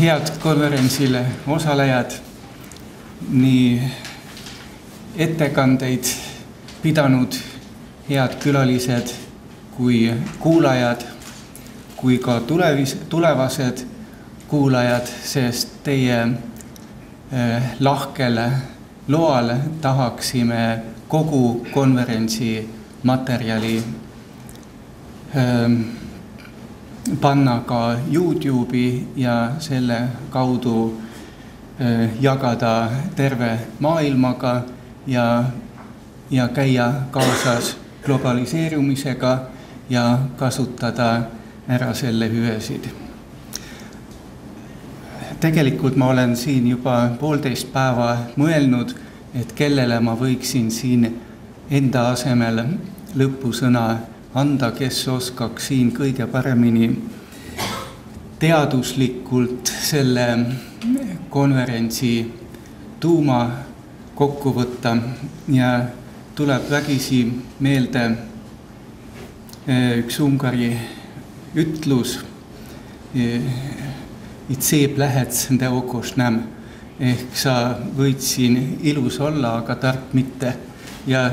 Head konverentsile osalejad, nii ettekandeid pidanud head külalised kui kuulajad, kui ka tulevased kuulajad, sest teie lahkel loal tahaksime kogu konverentsi materjali panna ka YouTube'i ja selle kaudu jagada terve maailmaga ja käia kaasas globaliseerumisega ja kasutada ära selle hüvesid. Tegelikult ma olen siin juba 1,5 päeva mõelnud, et kellele ma võiksin siin enda asemel lõpusõna anda, kes oskaks siin kõige paremini teaduslikult selle konverentsi tuuma kokku võtta ja tuleb vägisi meelde üks Ungari ütlus "It seeb lähets nde okos näm" ehk sa võid siin ilus olla, aga tark mitte. Ja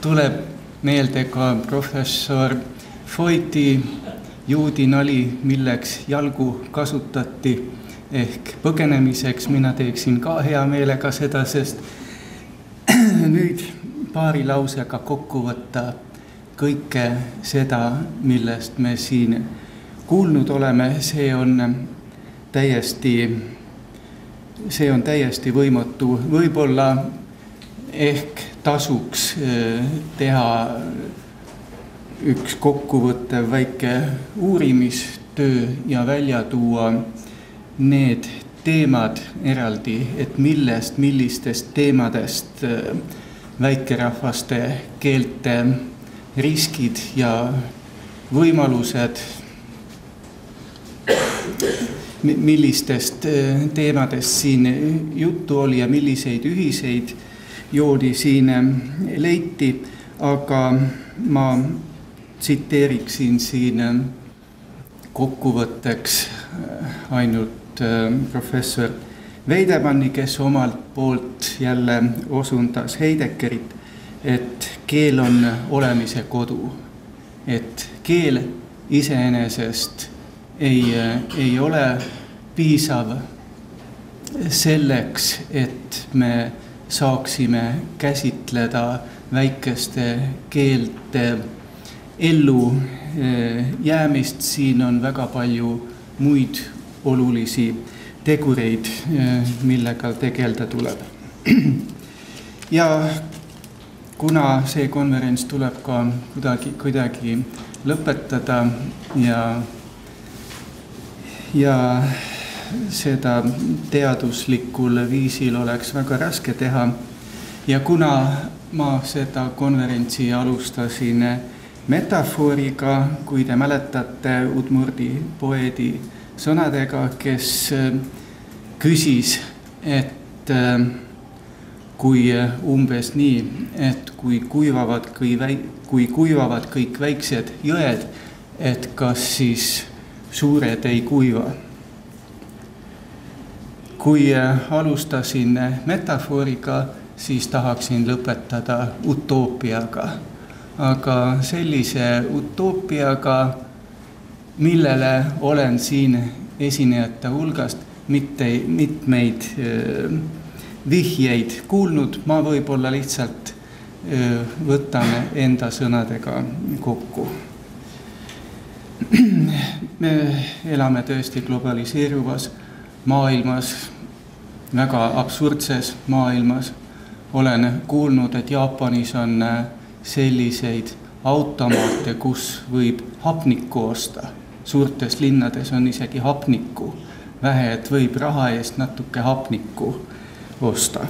tuleb meelde ka professor Foyti juudi nali, milleks jalgu kasutati ehk põgenemiseks. Mina teeksin ka hea meelega seda, sest nüüd paari lausega kokku võtta kõike seda, millest me siin kuulnud oleme, see on täiesti võimatu. Võib-olla ehk tasuks teha üks kokkuvõttev väike uurimistöö ja välja tuua need teemad eraldi, et millistest teemadest väikerahvaste keelte riskid ja võimalused, millistest teemadest siin juttu oli ja milliseid ühiseid joodi siin leiti, aga ma tsiteeriksin siin kokkuvõtteks ainult professor Veidemanni, kes omalt poolt jälle osundas Heideggerit, et keel on olemise kodu, et keel iseenesest ei ole piisav selleks, et me saaksime käsitleda väikeste keelte ellu jäämist. Siin on väga palju muid olulisi tegureid, millega tegelda tuleb. Ja kuna see konverents tuleb ka kuidagi lõpetada ja seda teaduslikul viisil oleks väga raske teha. Ja kuna ma seda konverentsi alustasin metafooriga, kui te mäletate Udmurdi poeedi sõnadega, kes küsis, et kui umbes nii, et kui kuivavad kõik väiksed jõed, et kas siis suured ei kuiva. Kui alustasin metafooriga, siis tahaksin lõpetada utoopiaga. Aga sellise utoopiaga, millele olen siin esinejate hulgast mitmeid vihjeid kuulnud, ma võib-olla lihtsalt võtan enda sõnadega kokku. Me elame tõesti globaliseeruvas maailmas, väga absurdses maailmas. Olen kuulnud, et Jaapanis on selliseid automaate, kus võib hapnikku osta. Suurtes linnades on isegi hapnikku vähe, et võib raha eest natuke hapnikku osta.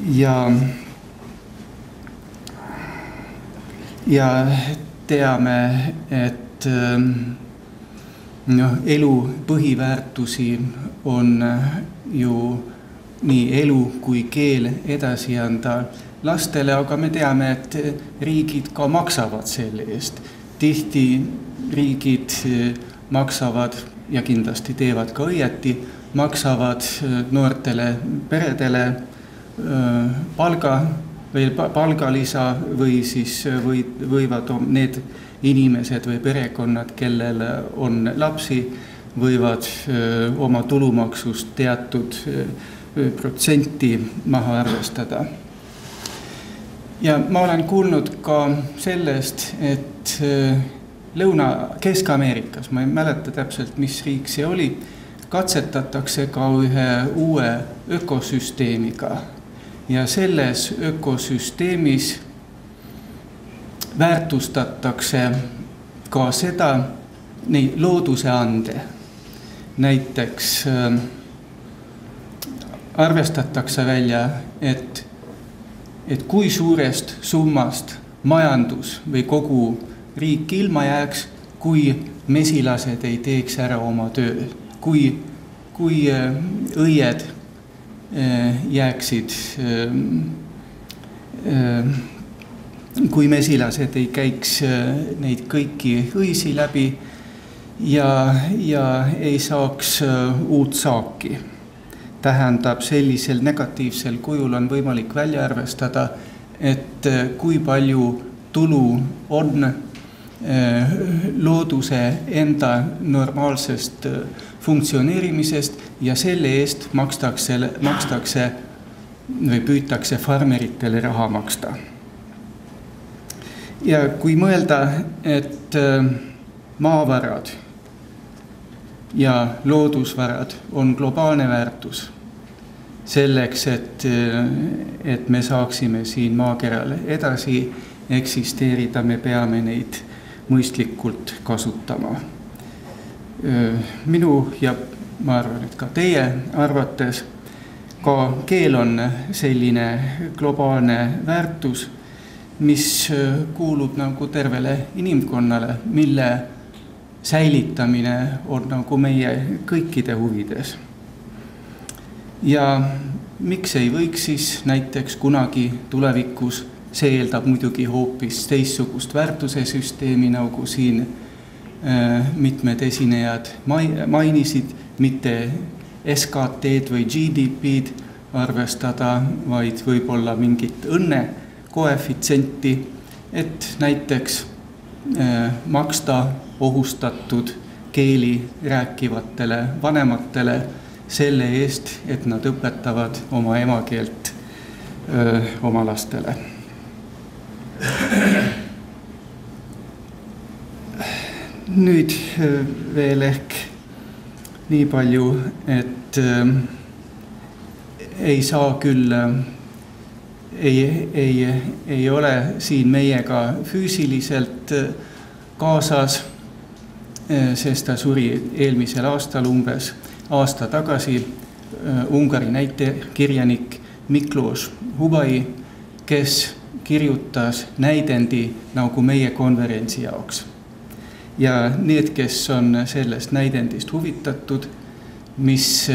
Ja teame, et elu põhiväärtusi on ju nii elu kui keel edasi anda lastele, aga me teame, et riigid ka maksavad selle eest. Tihti riigid maksavad ja kindlasti teevad ka õieti, maksavad noortele peredele palgalisa või siis võivad need inimesed või perekonnad, kellel on lapsi, võivad oma tulumaksust teatud protsenti maha arvestada. Ja ma olen kuulnud ka sellest, et Kesk-Ameerikas, ma ei mäleta täpselt, mis riik see oli, katsetatakse ka ühe uue ökosüsteemiga. Ja selles ökosüsteemis väärtustatakse ka seda, neid looduse ande. Näiteks arvestatakse välja, et kui suurest summast majandus või kogu riik ilma jääks, kui mesilased ei teeks ära oma töö, kui õied jääksid, kui mesilased ei käiks neid kõiki õisi läbi ja ei saaks uut saaki. Tähendab, sellisel negatiivsel kujul on võimalik välja arvestada, et kui palju tulu on looduse enda normaalsest funktsioneerimisest ja selle eest makstakse või püütakse farmeritele raha maksta. Ja kui mõelda, et maavarad ja loodusvarad on globaalne väärtus selleks, et me saaksime siin maakeral edasi eksisteerida, me peame neid mõistlikult kasutama. Minu ja ma arvan, et ka teie arvates ka keel on selline globaalne väärtus, mis kuulub nagu tervele inimkonnale, mille säilitamine on nagu meie kõikide huvides. Ja miks ei võiks siis näiteks kunagi tulevikus, see eeldab muidugi hoopis teistsugust väärtuse süsteemi, nagu siin mitmed esinejad mainisid, mitte SKT-d või GDP-d arvestada, vaid võib-olla mingit õnne koefitsienti, et näiteks maksta ohustatud keeli rääkivatele vanematele selle eest, et nad õpetavad oma emakeelt oma lastele. Nüüd veel ehk nii palju, et ei saa küll, ei ole siin meiega füüsiliselt kaasas, sest ta suri eelmisel aastal umbes aasta tagasi, Ungari näitekirjanik Miklós Hubay, kes kirjutas näidendi nagu meie konverentsi jaoks. Ja need, kes on sellest näidendist huvitatud, mis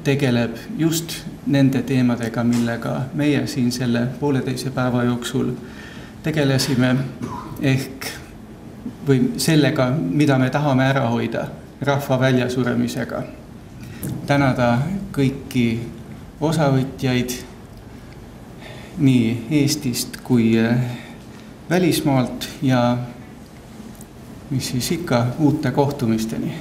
tegeleb just nende teemadega, millega meie siin selle pooleteise päeva jooksul tegelesime, ehk või sellega, mida me tahame ära hoida rahva väljasuremisega. Tänada kõiki osavõtjaid nii Eestist kui välismaalt ja mis siis ikka uute kohtumisteni.